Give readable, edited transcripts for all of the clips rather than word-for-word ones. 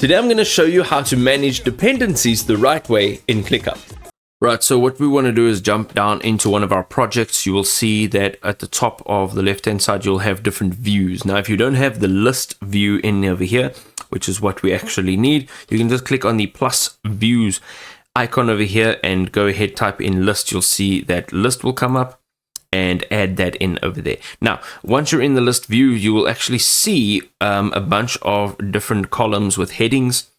Today I'm going to show you how to manage dependencies the right way in ClickUp. Right, so what we want to do is jump down into one of our projects. You will see that at the top of the left hand side you'll have different views. Now if you don't have the list view in over here, which is what we actually need, you can just click on the plus views icon over here and go ahead, type in list. You'll see that list will come up and add that in over there. Now, once you're in the list view, you will actually see a bunch of different columns with headings.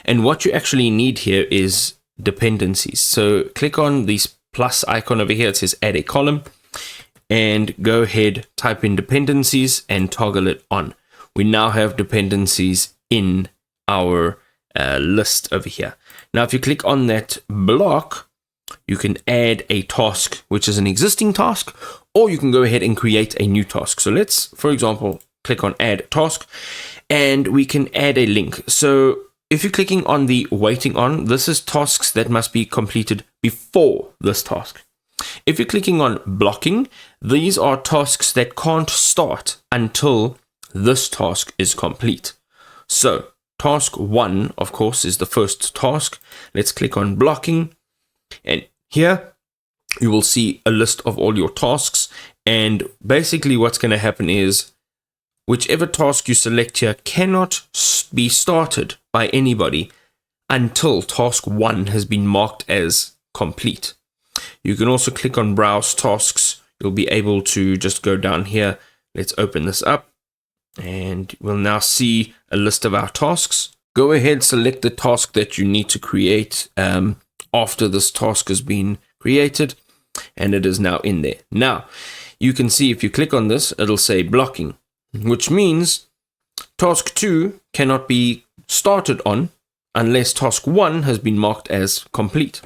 And what you actually need here is dependencies. So click on this plus icon over here. It says add a column, and go ahead, type in dependencies and toggle it on. We now have dependencies in our list over here. Now, if you click on that block, you can add a task, which is an existing task, or you can go ahead and create a new task. So let's, for example, click on add task, and we can add a link. So if you're clicking on the waiting on, this is tasks that must be completed before this task. If you're clicking on blocking, these are tasks that can't start until this task is complete. So task 1, of course, is the first task. Let's click on blocking. And here you will see a list of all your tasks. And basically what's going to happen is whichever task you select here cannot be started by anybody until task 1 has been marked as complete. You can also click on browse tasks. You'll be able to just go down here. Let's open this up and we'll now see a list of our tasks. Go ahead, select the task that you need to create after this task has been created, and it is now in there. Now, you can see if you click on this, it'll say blocking, which means task 2 cannot be started on unless task 1 has been marked as complete.